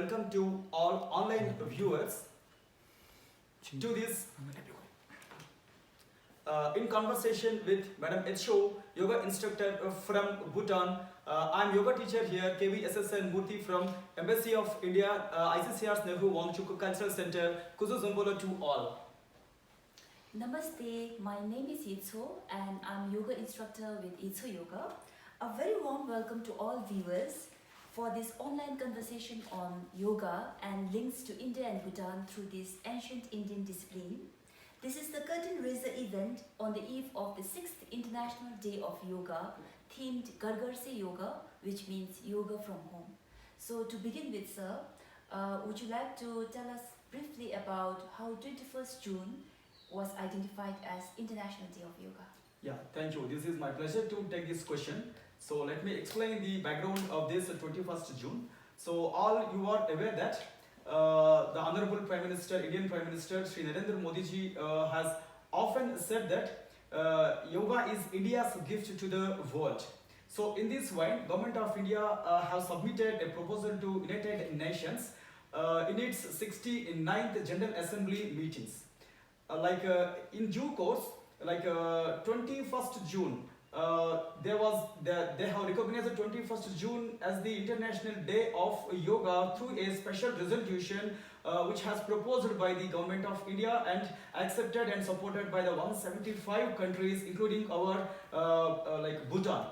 welcome to all online viewers to this in conversation with Madam Yetsho, yoga instructor from Bhutan. I'm yoga teacher here, KVSSN Murthy from Embassy of India, ICCR's Nehru Wangchuk Cultural Center, Kuzu Zumbolo to all. Namaste, my name is Yetsho and I'm yoga instructor with Yetsho Yoga. A very warm welcome to all viewers for this online conversation on yoga and links to India and Bhutan through this ancient Indian discipline. This is the curtain raiser event on the eve of the 6th International Day of Yoga, themed Gargar Se Yoga, which means yoga from home. So to begin with, sir, would you like to tell us briefly about how 21st June was identified as International Day of Yoga? Yeah, thank you. This is my pleasure to take this question. So let me explain the background of this 21st June. So all you are aware that the Honorable Prime Minister, Indian Prime Minister, Sri Narendra Modi ji has often said that yoga is India's gift to the world. So in this way, Government of India have submitted a proposal to United Nations in its 69th General Assembly meetings. In due course, 21st June, they have recognized the 21st June as the International Day of Yoga through a special resolution which has proposed by the Government of India and accepted and supported by the 175 countries, including our Bhutan.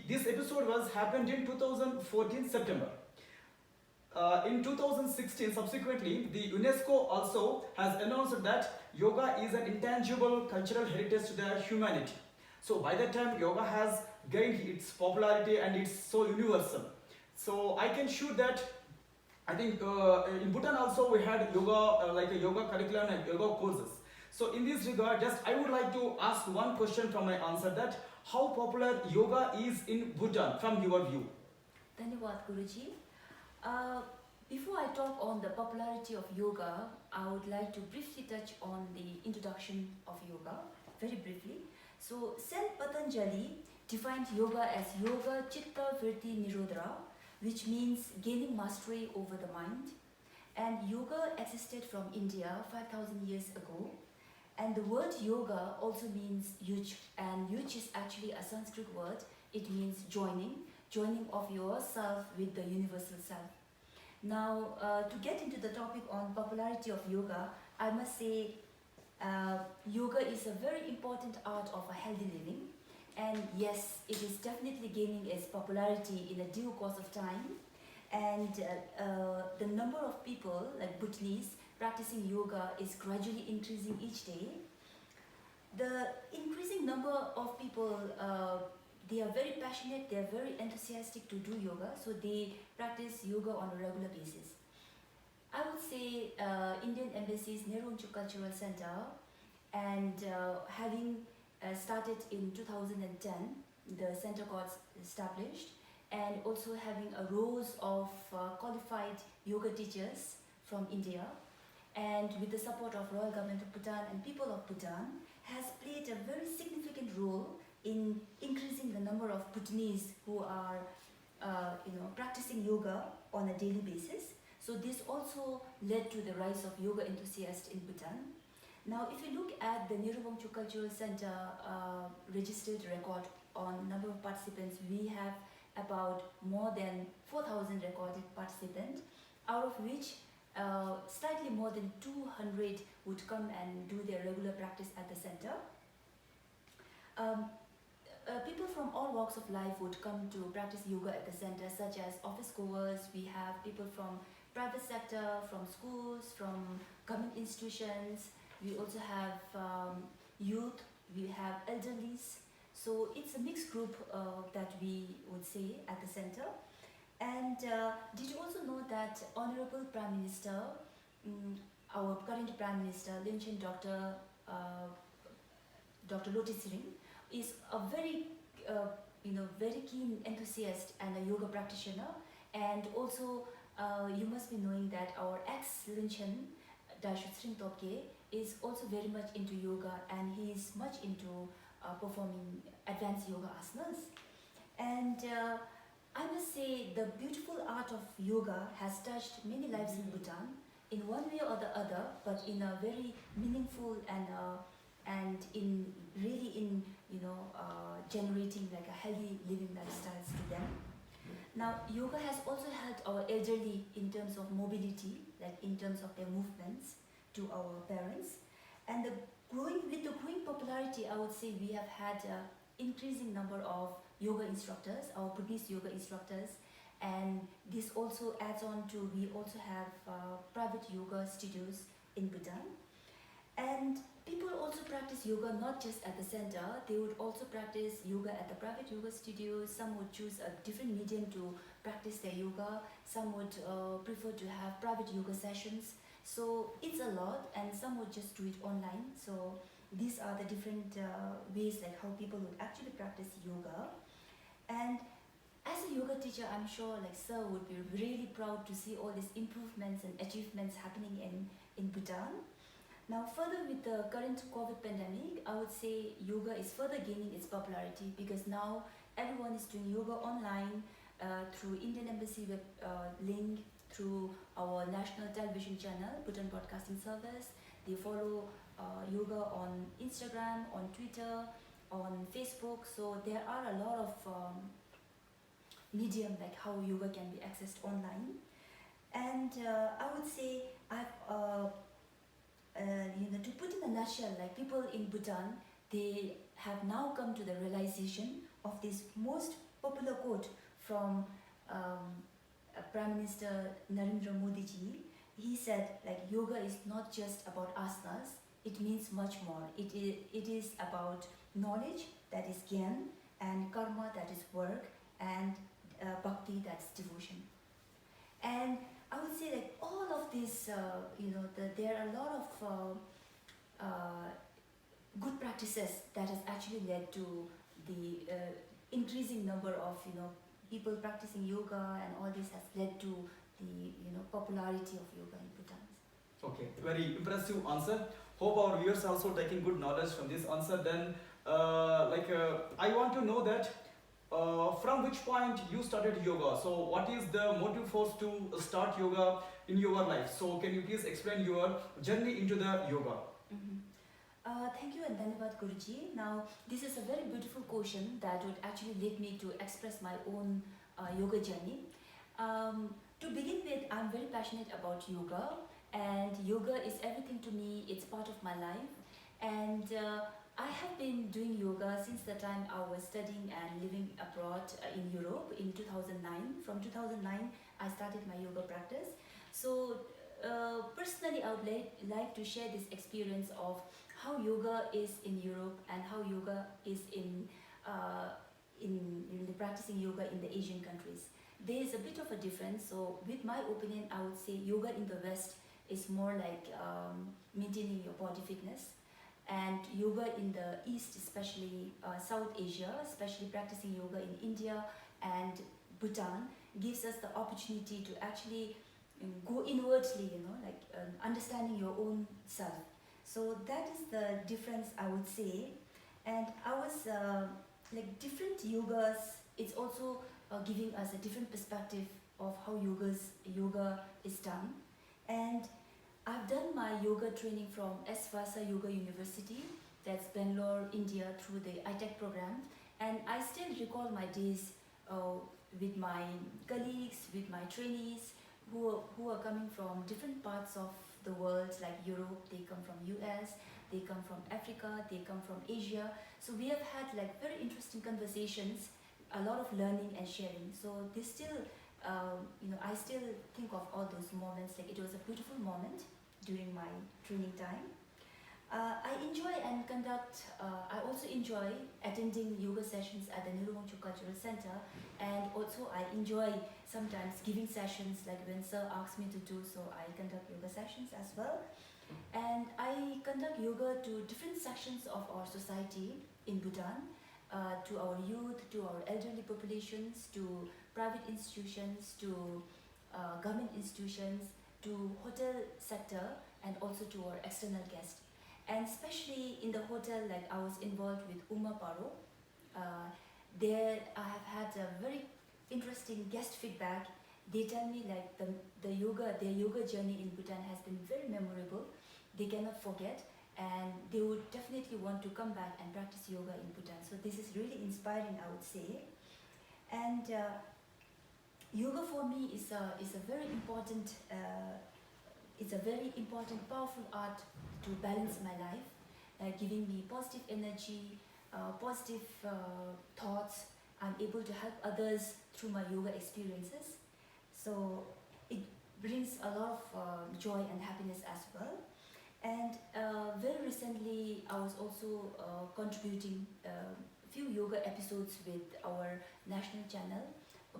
This episode was happened in 2014 September. In 2016, subsequently, the UNESCO also has announced that yoga is an intangible cultural heritage to the humanity. So by that time, yoga has gained its popularity and it's so universal. So I can show that I think in Bhutan also we had yoga, like a yoga curriculum and yoga courses. So in this regard, just I would like to ask one question from my answer, that how popular yoga is in Bhutan from your view? Dhanyawad Guruji. Before I talk on the popularity of yoga, I would like to briefly touch on the introduction of yoga, very briefly. So, Saint Patanjali defined yoga as Yoga Chitta Vritti Nirodha, which means gaining mastery over the mind. And yoga existed from India 5,000 years ago. And the word yoga also means yuj, and yuj is actually a Sanskrit word. It means joining of yourself with the universal self. Now, to get into the topic on popularity of yoga, I must say yoga is a very important art of a healthy living. And yes, it is definitely gaining its popularity in a due course of time. And the number of people, like Bhutanese, practicing yoga is gradually increasing each day. The increasing number of people they are very passionate, they are very enthusiastic to do yoga, so they practice yoga on a regular basis. I would say Indian Embassy's Nehru Wangchuk Cultural Center, and having started in 2010, the center got established, and also having a rows of qualified yoga teachers from India, and with the support of Royal Government of Bhutan and people of Bhutan, has played a very significant role in increasing the number of Bhutanese who are practicing yoga on a daily basis. So this also led to the rise of yoga enthusiasts in Bhutan. Now if you look at the Nehru Wangchuk Cultural Center registered record on number of participants, we have about more than 4,000 recorded participants, out of which slightly more than 200 would come and do their regular practice at the center. People from all walks of life would come to practice yoga at the center, such as office goers. We have people from private sector, from schools, from government institutions. We also have youth, we have elderlies. So it's a mixed group that we would say at the center. And did you also know that Honorable Prime Minister, our current Prime Minister, Linchen Dr. Lotus Singh, is a very very keen enthusiast and a yoga practitioner, and also you must be knowing that our ex-Linchen Dashut Singh Topke is also very much into yoga, and he is much into performing advanced yoga asanas. And I must say the beautiful art of yoga has touched many lives in Bhutan in one way or the other, but in a very meaningful and in really in generating like a healthy living lifestyles to them. Now, yoga has also helped our elderly in terms of mobility, like in terms of their movements to our parents. And with the growing popularity, I would say we have had an increasing number of yoga instructors, our Buddhist yoga instructors, and this also adds on to we also have private yoga studios in Bhutan. And people also practice yoga not just at the center, they would also practice yoga at the private yoga studios. Some would choose a different medium to practice their yoga, some would prefer to have private yoga sessions. So it's a lot, and some would just do it online. So these are the different ways like how people would actually practice yoga. And as a yoga teacher, I'm sure like Sir would be really proud to see all these improvements and achievements happening in Bhutan. Now further with the current COVID pandemic, I would say yoga is further gaining its popularity because now everyone is doing yoga online through Indian Embassy web link, through our national television channel, Bhutan Broadcasting Service. They follow yoga on Instagram, on Twitter, on Facebook. So there are a lot of medium like how yoga can be accessed online. And I would say to put in a nutshell, like people in Bhutan, they have now come to the realization of this most popular quote from Prime Minister Narendra Modi ji. He said, like, yoga is not just about asanas, it means much more. It is about knowledge, that is gyan, and karma, that is work, and bhakti, that's devotion. And I would say like all of this, there are a lot of good practices that has actually led to the increasing number of people practicing yoga, and all this has led to the popularity of yoga in Bhutan. Okay, very impressive answer. Hope our viewers are also taking good knowledge from this answer. Then, I want to know that from which point you started yoga. So, what is the motive force to start yoga in your life? So, can you please explain your journey into the yoga? Thank you and Dhanyavad Guruji. Now, this is a very beautiful question that would actually lead me to express my own yoga journey. To begin with, I'm very passionate about yoga, and yoga is everything to me. It's part of my life, and I have been doing yoga since the time I was studying and living abroad in Europe in 2009. From 2009, I started my yoga practice. So personally, I would like to share this experience of how yoga is in Europe and how yoga is in the practicing yoga in the Asian countries. There is a bit of a difference. So with my opinion, I would say yoga in the West is more like maintaining your body fitness, and yoga in the East, especially South Asia, especially practicing yoga in India and Bhutan, gives us the opportunity to actually go inwardly, understanding your own self. So that is the difference, I would say. And I was different yogas, it's also giving us a different perspective of how yoga is done. And I've done my yoga training from Svasa Yoga University, that's Bangalore, India, through the ITEC program. And I still recall my days with my colleagues, with my trainees, who are coming from different parts of the world, like Europe, they come from US, they come from Africa, they come from Asia. So we have had like very interesting conversations, a lot of learning and sharing. So this still, I still think of all those moments, like it was a beautiful moment during my training time. I enjoy and conduct, I also enjoy attending yoga sessions at the Nirvana Cultural Center, and also I enjoy sometimes giving sessions, like when Sir asks me to do so, I conduct yoga sessions as well. And I conduct yoga to different sections of our society in Bhutan, to our youth, to our elderly populations, to private institutions, to government institutions, to hotel sector, and also to our external guests. And especially in the hotel, like I was involved with Uma Paro. There I have had a very interesting guest feedback. They tell me like their yoga journey in Bhutan has been very memorable. They cannot forget, and they would definitely want to come back and practice yoga in Bhutan. So this is really inspiring, I would say. And yoga for me is a very important powerful art to balance my life, giving me positive energy, positive thoughts. I'm able to help others through my yoga experiences. So it brings a lot of joy and happiness as well. And very recently, I was also contributing a few yoga episodes with our national channel,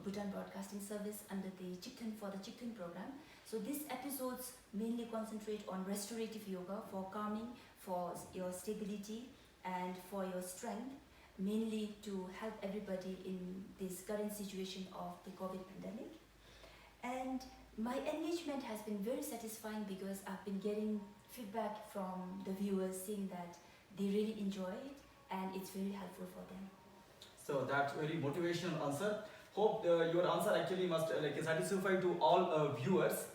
Bhutan Broadcasting Service, under the Chikten for the Chikten program. So these episodes mainly concentrate on restorative yoga for calming, for your stability, and for your strength, mainly to help everybody in this current situation of the COVID pandemic. And my engagement has been very satisfying because I've been getting feedback from the viewers saying that they really enjoy it and it's very helpful for them. So that's very motivational answer. Hope your answer actually must satisfy to all viewers.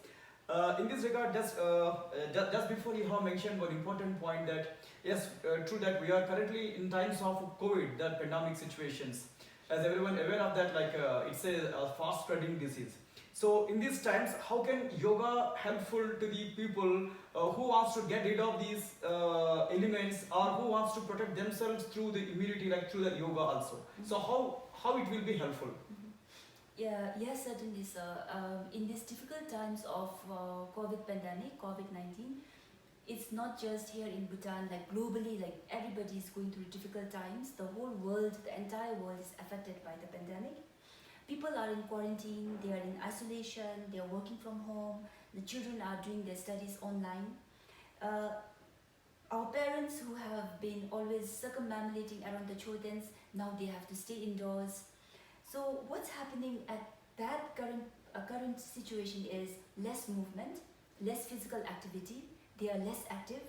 In this regard, just before you have mentioned one important point that yes, true that we are currently in times of COVID, the pandemic situations. As everyone aware of that, it's a fast spreading disease. So in these times, how can yoga helpful to the people who wants to get rid of these elements or who wants to protect themselves through the immunity, like through the yoga also? So how it will be helpful? Yes, certainly, sir. In these difficult times of COVID pandemic, COVID-19, it's not just here in Bhutan, like globally, like everybody is going through difficult times. The whole world, the entire world is affected by the pandemic. People are in quarantine, they are in isolation, they are working from home, the children are doing their studies online. Our parents who have been always circumambulating around the children, now they have to stay indoors. So what's happening at that current situation is less movement, less physical activity, they are less active.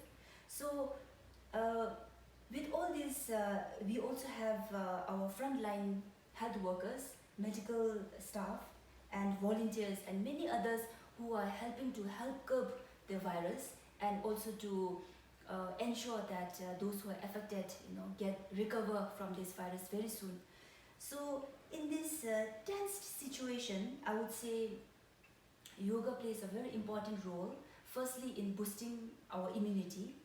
So with all this, we also have our frontline health workers, medical staff and volunteers and many others who are helping to help curb the virus and also to ensure that those who are affected recover from this virus very soon. So in this tense situation, I would say yoga plays a very important role, firstly in boosting our immunity,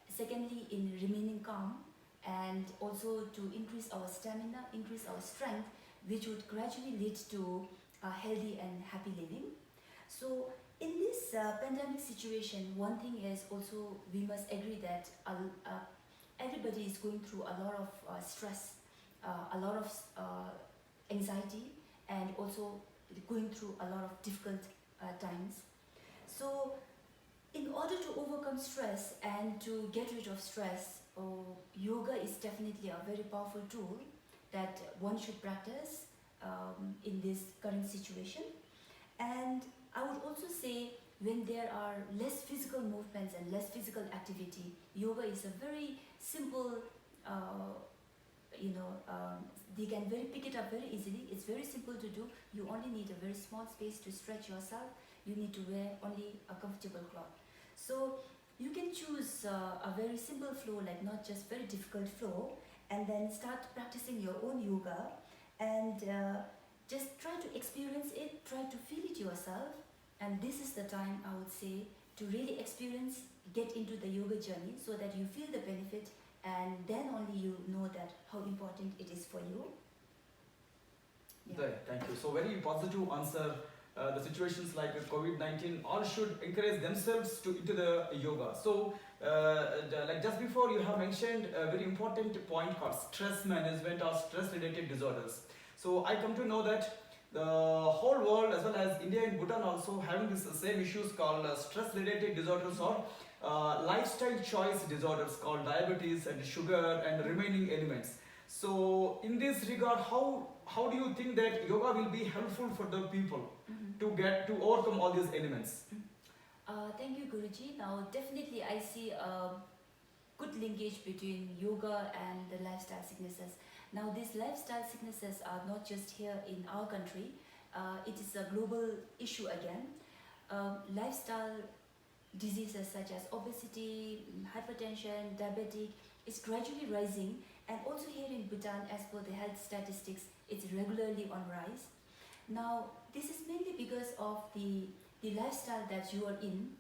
secondly in remaining calm, and also to increase our stamina, increase our strength, which would gradually lead to a healthy and happy living. So in this pandemic situation, one thing is also we must agree that everybody is going through a lot of stress, a lot of anxiety, and also going through a lot of difficult times. So in order to overcome stress and to get rid of stress, yoga is definitely a very powerful tool that one should practice in this current situation. And I would also say when there are less physical movements and less physical activity, yoga is a very simple, they can pick it up very easily. It's very simple to do. You only need a very small space to stretch yourself. You need to wear only a comfortable cloth. So you can choose a very simple flow, like not just very difficult flow, and then start practicing your own yoga and just try to experience it, try to feel it yourself. And this is the time, I would say, to really experience, get into the yoga journey so that you feel the benefit, and then only you know that how important it is for you. Right, thank you. So very positive answer. The situations like COVID-19, all should encourage themselves to into the yoga. So like just before, you have mentioned a very important point called stress management or stress related disorders. So I come to know that the whole world as well as India and Bhutan also having this same issues called stress related disorders or lifestyle choice disorders called diabetes and sugar and remaining elements. So in this regard, how do you think that yoga will be helpful for the people to overcome all these elements? Thank you, Guruji. Now definitely I see a good linkage between yoga and the lifestyle sicknesses. Now, these lifestyle sicknesses are not just here in our country, it is a global issue again. Lifestyle diseases such as obesity, hypertension, diabetic is gradually rising, and also here in Bhutan, as per the health statistics, it's regularly on rise. Now, this is mainly because of the lifestyle that you are in,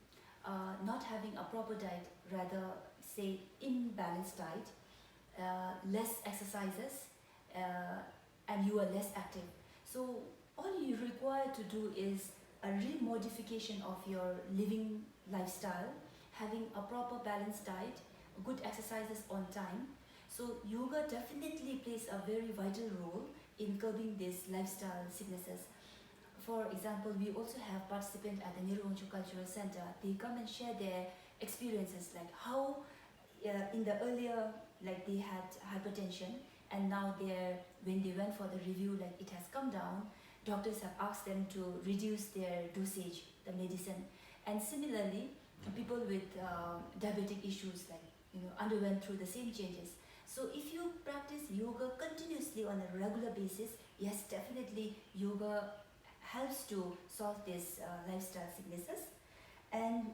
not having a proper diet, rather say imbalanced diet, less exercises, and you are less active. So all you require to do is a remodification of your living lifestyle, having a proper balanced diet, good exercises on time. So yoga definitely plays a very vital role in curbing these lifestyle sicknesses. For example, we also have participants at the Nirvanchu Cultural Center. They come and share their experiences, like how in the earlier, like they had hypertension, and now when they went for the review, like it has come down. Doctors have asked them to reduce their dosage, the medicine. And similarly, people with diabetic issues, like underwent through the same changes. So if you practice yoga continuously on a regular basis, yes, definitely yoga helps to solve these lifestyle sicknesses. And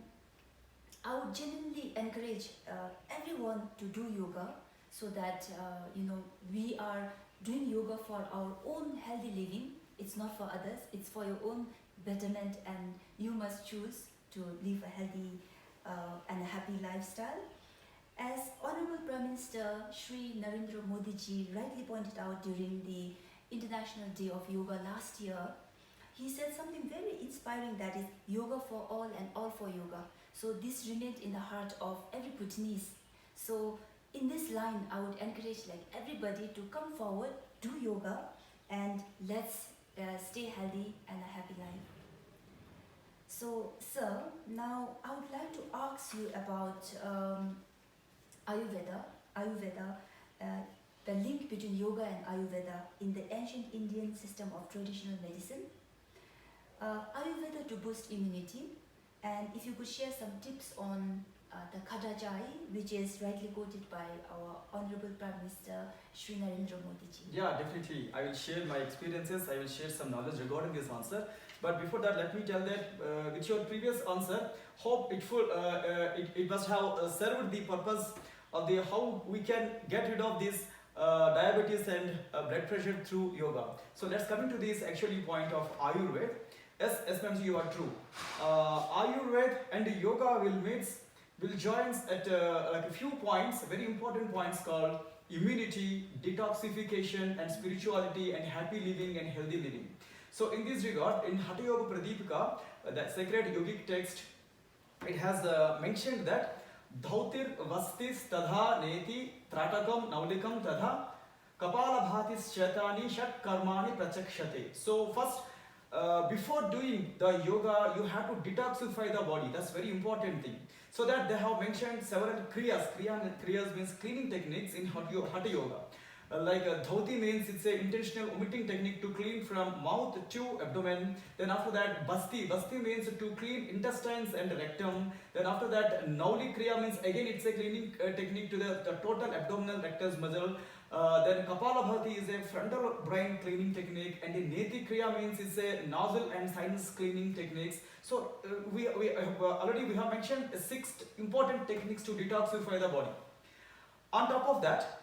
I would genuinely encourage everyone to do yoga, so that we are doing yoga for our own healthy living. It's not for others, it's for your own betterment, and you must choose to live a healthy and a happy lifestyle. As Honorable Prime Minister Shri Narendra Modi ji rightly pointed out during the International Day of Yoga last year, he said something very inspiring, that is yoga for all and all for yoga. So this remained in the heart of every Bhutanese. So in this line, I would encourage everybody to come forward, do yoga, and let's stay healthy and a happy life. So, sir, now I would like to ask you about Ayurveda, the link between yoga and Ayurveda in the ancient Indian system of traditional medicine. Ayurveda to boost immunity, and if you could share some tips on the Kadajai, which is rightly quoted by our Honorable Prime Minister Shri Narendra Modi ji. Yeah, definitely. I will share my experiences. I will share some knowledge regarding this answer. But before that, let me tell that with your previous answer, hope it must have served the purpose of how we can get rid of this diabetes and blood pressure through yoga. So let's come into this actually point of Ayurveda. Yes, ma'am, you are true. Ayurveda and yoga will join at a few points, very important points called immunity, detoxification, and spirituality, and happy living and healthy living. So in this regard, in Hatha Yoga Pradipika, that sacred yogic text, it has mentioned that Dhautir Vastis Tadha Neti Tratakam Naulikam Tadha Kapala Bhatis Chetani Shat Karmani Prachakshate. So first, before doing the yoga, you have to detoxify the body. That's very important thing. So that they have mentioned several kriyas. Kriyas means cleaning techniques in Hatha Yoga. Dhauti means it's an intentional omitting technique to clean from mouth to abdomen. Then after that, Basti means to clean intestines and rectum. Then after that, Nauli Kriya means again it's a cleaning technique to the total abdominal rectus muscle. Then Kapalabhati is a frontal brain cleaning technique, and the Neti Kriya means it's a nostril and sinus cleaning techniques. So we have mentioned 6 important techniques to detoxify the body. On top of that,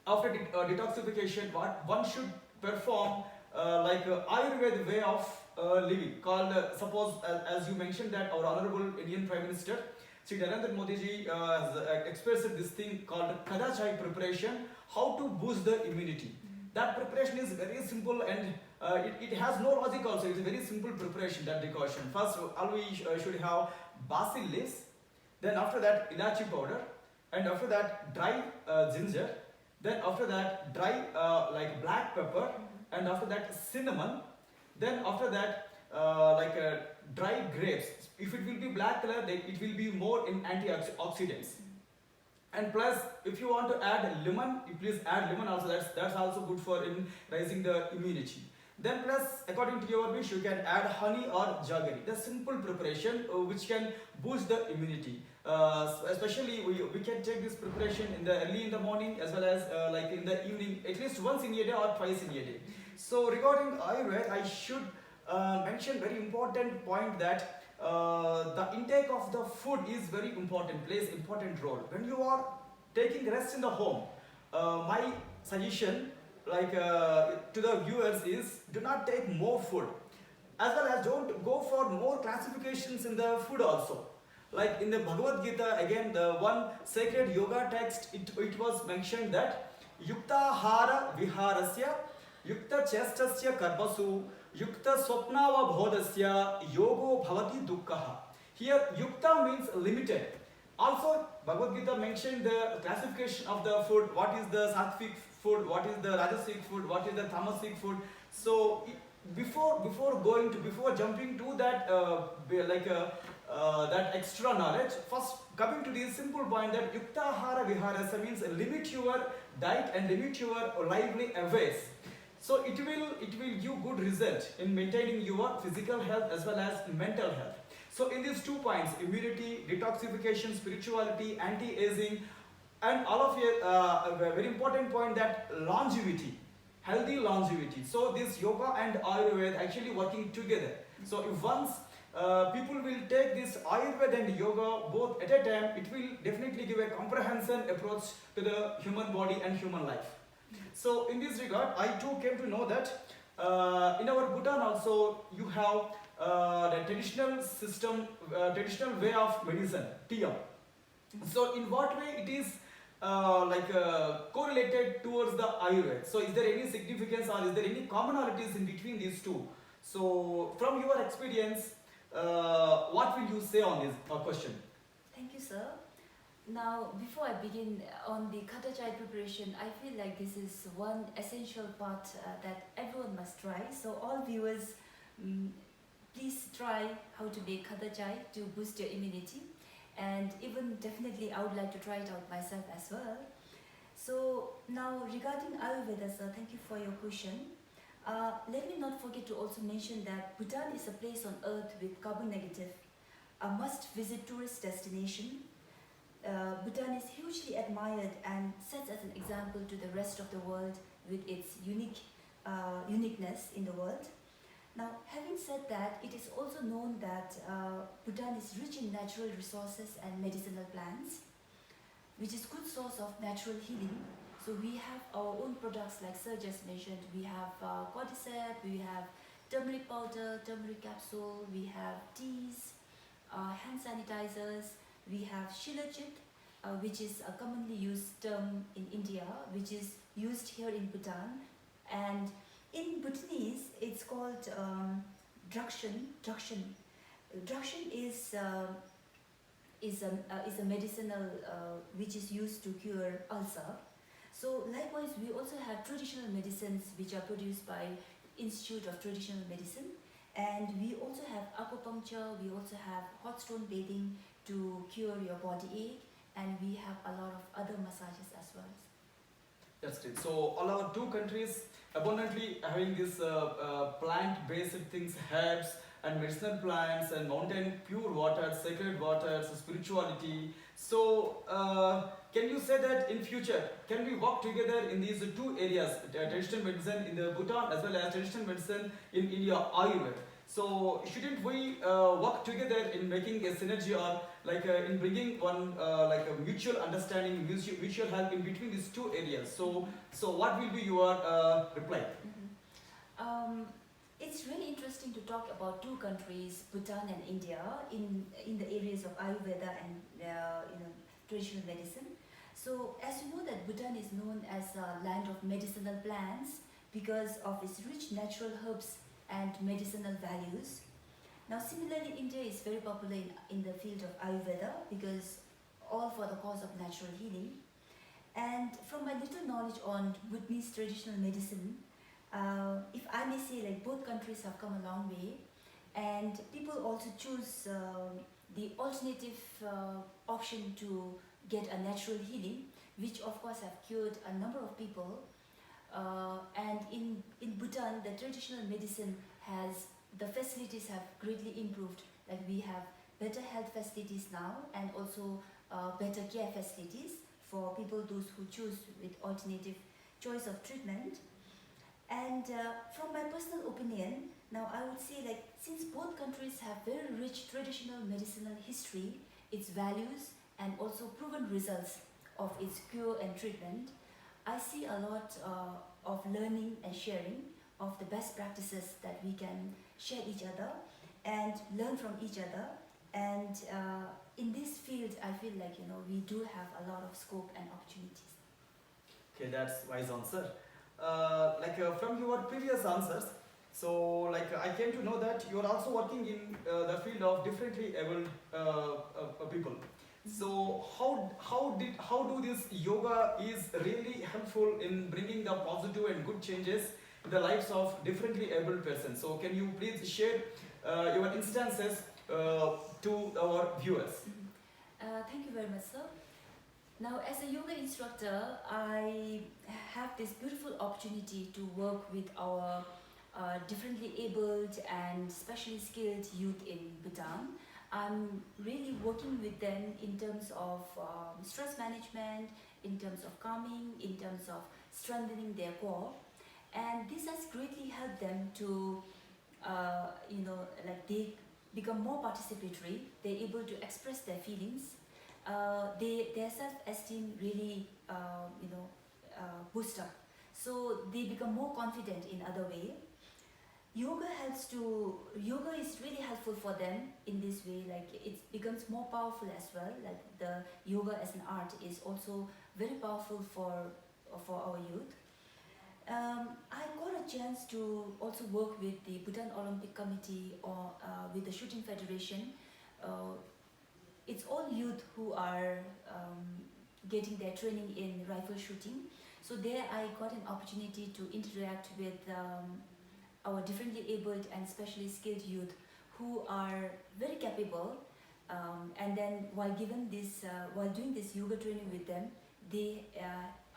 after detoxification, what one should perform Ayurveda way of living called suppose as you mentioned that our Honorable Indian Prime Minister Shri Narendra Modi ji has expressed this thing called Kadachai preparation, how to boost the immunity. That preparation is very simple, and it has no logic also. It's a very simple preparation, that decoction. First, all we should have basil leaves, then after that ilachi powder, and after that dry ginger, then after that dry black pepper, and after that cinnamon, then after that dry grapes. If it will be black color, then it will be more in antioxidants. And plus, if you want to add lemon, you please add lemon also. That's also good for in raising the immunity. Then plus, according to your wish, you can add honey or jaggery. The simple preparation which can boost the immunity. Especially we can take this preparation in the early in the morning as well as like in the evening, at least once in a day or twice in a day. So regarding Ayurveda, I should mention very important point that the intake of the food is very important, plays important role. When you are taking rest in the home, my suggestion to the viewers is do not take more food, as well as don't go for more classifications in the food also. Like in the Bhagavad Gita, again the one sacred yoga text, it was mentioned that yukta hara viharasya yukta chestasya karmasu yukta swapnava bodhasya yogo bhavati dukkha. Here yukta means limited. Also Bhagavad Gita mentioned the classification of the food, what is the sattvic food, what is the rajasic food, what is the tamasic food. So before jumping to that that extra knowledge, first coming to the simple point that yuktahara viharasa means limit your diet and limit your lively ways. So it will give good result in maintaining your physical health as well as mental health. So in these 2 points, immunity, detoxification, spirituality, anti-aging, and all of you, a very important point that longevity, healthy longevity. So this yoga and Ayurveda actually working together. So if once people will take this Ayurveda and yoga both at a time, it will definitely give a comprehensive approach to the human body and human life. So in this regard, I too came to know that in our Bhutan also you have the traditional system, traditional way of medicine, Tiyam. So in what way it is correlated towards the Ayurveda? So is there any significance or is there any commonalities in between these two? So from your experience, what will you say on this question? Thank you, sir. Now, before I begin on the Kata Chai preparation, I feel like this is one essential part that everyone must try. So all viewers, please try how to make Kata Chai to boost your immunity. And even definitely I would like to try it out myself as well. So now regarding Ayurveda, sir, thank you for your question. Let me not forget to also mention that Bhutan is a place on earth with carbon negative, a must-visit tourist destination. Bhutan is hugely admired and sets as an example to the rest of the world with its uniqueness in the world. Now, having said that, it is also known that Bhutan is rich in natural resources and medicinal plants, which is good source of natural healing. So we have our own products, like sir just mentioned. We have cordyceps, we have turmeric powder, turmeric capsule, we have teas, hand sanitizers, we have shilajit, which is a commonly used term in India, which is used here in Bhutan. And in Bhutanese, it's called drakshan. Drakshan is a medicinal which is used to cure ulcer. So likewise, we also have traditional medicines which are produced by Institute of Traditional Medicine, and we also have acupuncture, we also have hot stone bathing to cure your body ache, and we have a lot of other massages as well. That's great. So all our 2 countries abundantly having this plant-based things, herbs and medicinal plants and mountain pure water, sacred waters, spirituality. So can you say that in future, can we work together in these 2 areas, traditional medicine in the Bhutan as well as traditional medicine in India, Ayurveda? So shouldn't we work together in making a synergy or in bringing one a mutual understanding, mutual help in between these 2 areas? So what will be your reply? It's really interesting to talk about 2 countries, Bhutan and India, in the areas of Ayurveda and traditional medicine. So as you know that Bhutan is known as a land of medicinal plants because of its rich natural herbs and medicinal values. Now similarly, India is very popular in the field of Ayurveda because all for the cause of natural healing. And from my little knowledge on Bhutanese traditional medicine, if I may say, like, both countries have come a long way, and people also choose the alternative option to get a natural healing, which of course have cured a number of people. And in Bhutan, the traditional medicine the facilities have greatly improved. Like we have better health facilities now, and also better care facilities for people those who choose with alternative choice of treatment. And from my personal opinion, now I would say, like, since both countries have very rich traditional medicinal history, its values, and also proven results of its cure and treatment, I see a lot of learning and sharing of the best practices that we can share each other and learn from each other. And in this field, I feel like, we do have a lot of scope and opportunities. Okay, that's wise answer. From your previous answers, so I came to know that you are also working in the field of differently abled people. So how do this yoga is really helpful in bringing the positive and good changes in the lives of differently abled persons? So can you please share your instances to our viewers? Thank you very much, sir. Now, as a yoga instructor, I have this beautiful opportunity to work with our differently abled and specially skilled youth in Bhutan. I'm really working with them in terms of stress management, in terms of calming, in terms of strengthening their core. And this has greatly helped them to, they become more participatory, they're able to express their feelings. Their self-esteem really, boost up. So they become more confident in other way. Yoga is really helpful for them in this way. Like, it becomes more powerful as well. Like, the yoga as an art is also very powerful for our youth. I got a chance to also work with the Bhutan Olympic Committee or with the Shooting Federation. It's all youth who are getting their training in rifle shooting. So there I got an opportunity to interact with our differently abled and specially skilled youth who are very capable. And then while doing this yoga training with them, they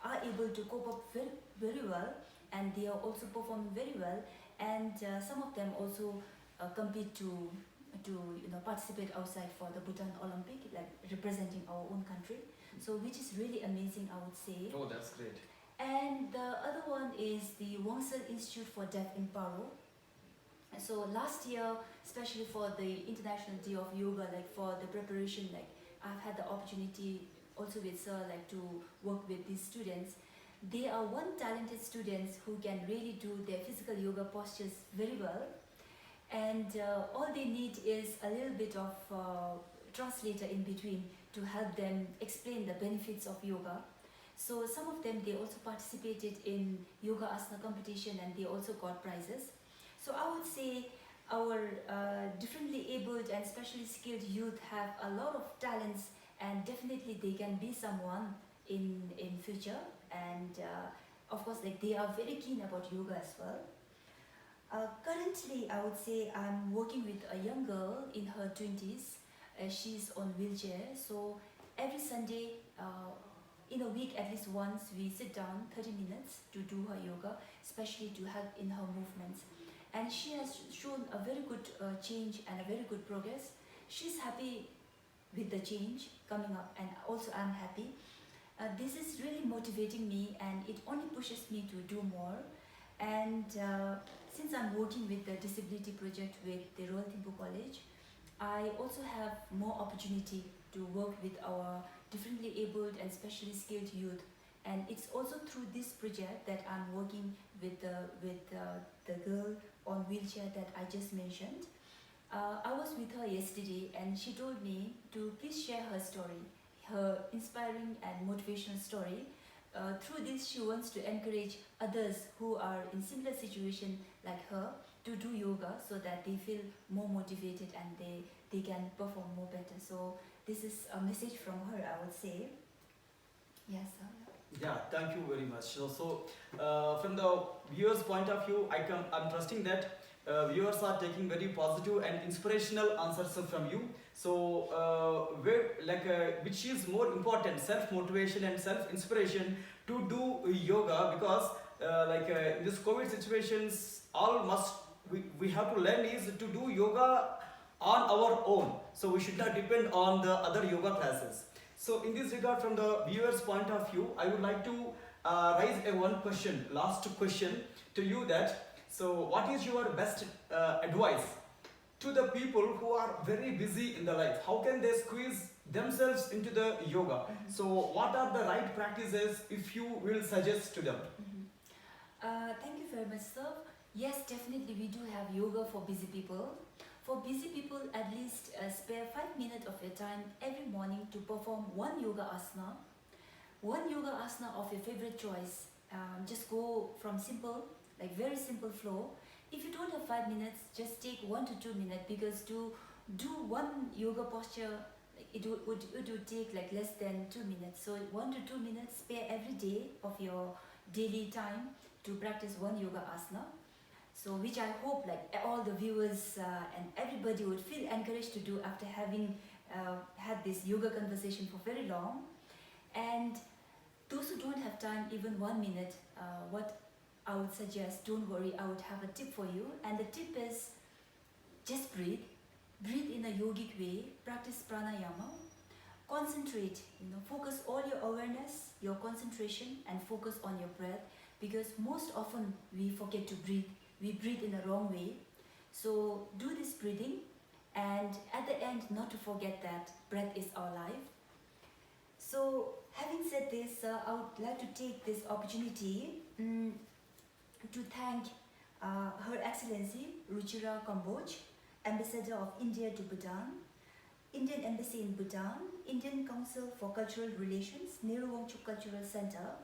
are able to cope up very, very well, and they are also performing very well. And some of them also compete to participate outside for the Bhutan Olympic, like representing our own country. So which is really amazing, I would say. Oh, that's great. And the other one is the Wongsel Institute for Deaf in Paro. So last year, especially for the International Day of Yoga, like for the preparation, like I've had the opportunity also with Sir, like to work with these students. They are one talented students who can really do their physical yoga postures very well. And all they need is a little bit of translator in between to help them explain the benefits of yoga. So some of them, they also participated in yoga asana competition, and they also got prizes. So I would say our differently abled and specially skilled youth have a lot of talents, and definitely they can be someone in future. And of course, like, they are very keen about yoga as well. Currently, I would say I'm working with a young girl in her 20s. She's on wheelchair. So every Sunday, in a week, at least once, we sit down 30 minutes to do her yoga, especially to help in her movements. And she has shown a very good change and a very good progress. She's happy with the change coming up, and also I'm happy. This is really motivating me, and it only pushes me to do more. And since I'm working with the disability project with the Royal Thimphu College, I also have more opportunity to work with our differently abled and specially skilled youth. And it's also through this project that I'm working with the girl on wheelchair that I just mentioned. I was with her yesterday, and she told me to please share her story, her inspiring and motivational story. Through this, she wants to encourage others who are in similar situation like her to do yoga, so that they feel more motivated and they can perform more better. So this is a message from her, I would say. Yes, sir. Yeah, thank you very much. So from the viewers' point of view, I'm trusting that viewers are taking very positive and inspirational answers from you. So which is more important, self-motivation and self-inspiration to do yoga, because in this COVID situations, all we have to learn is to do yoga on our own. So we should not depend on the other yoga classes. So in this regard, from the viewer's point of view, I would like to raise last question to you that, so what is your best advice to the people who are very busy in their life? How can they squeeze themselves into the yoga? So what are the right practices if you will suggest to them? Thank you very much, sir. Yes, definitely we do have yoga for busy people. For busy people, at least spare 5 minutes of your time every morning to perform one yoga asana. One yoga asana of your favorite choice. Just go from simple, like very simple flow. If you don't have 5 minutes, just take 1 to 2 minutes, because to do one yoga posture, it would take like less than 2 minutes. So 1 to 2 minutes spare every day of your daily time to practice one yoga asana. So which I hope like all the viewers and everybody would feel encouraged to do after having had this yoga conversation for very long. And those who don't have time, even 1 minute, what I would suggest, don't worry, I would have a tip for you. And the tip is just breathe. Breathe in a yogic way, practice pranayama, concentrate, focus all your awareness, your concentration, and focus on your breath, because most often we forget to breathe. We breathe in the wrong way. So do this breathing, and at the end, not to forget that breath is our life. So having said this, I would like to take this opportunity to thank Her Excellency Ruchira Kamboj, Ambassador of India to Bhutan, Indian Embassy in Bhutan, Indian Council for Cultural Relations, Nehru Wangchuk Cultural Center,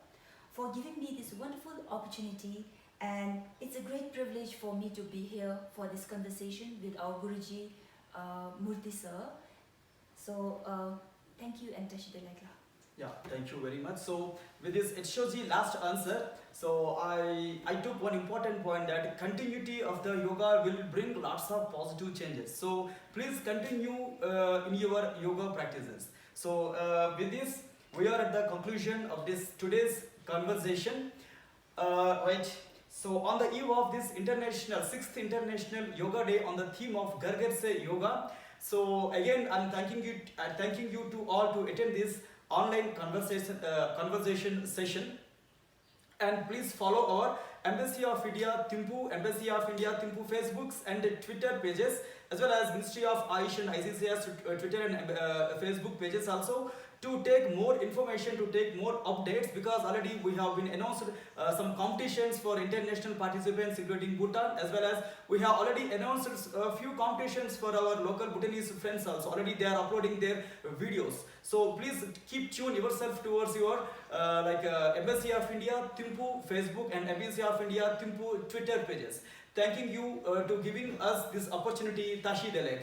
for giving me this wonderful opportunity. And it's a great privilege for me to be here for this conversation with our Guruji, Murthy sir. So thank you, and Tashi Yetsho. Yeah, thank you very much. So with this Yetshoji last answer, so I took one important point, that continuity of the yoga will bring lots of positive changes. So please continue in your yoga practices. So with this, we are at the conclusion of this today's conversation. Right. So on the eve of this 6th International Yoga Day on the theme of Ghar Ghar Se Yoga. So again, I'm thanking you to all to attend this online conversation session. And please follow our Embassy of India Thimphu, Embassy of India Thimphu Facebooks and Twitter pages, as well as Ministry of Ayush and ICCS Twitter and Facebook pages also, to take more information, to take more updates, because already we have been announced some competitions for international participants including Bhutan, as well as we have already announced a few competitions for our local Bhutanese friends also. Already they are uploading their videos. So please keep tuned yourself towards your Embassy of India Thimphu Facebook and Embassy of India Thimphu Twitter pages. Thanking you to giving us this opportunity, Tashi Yetsho.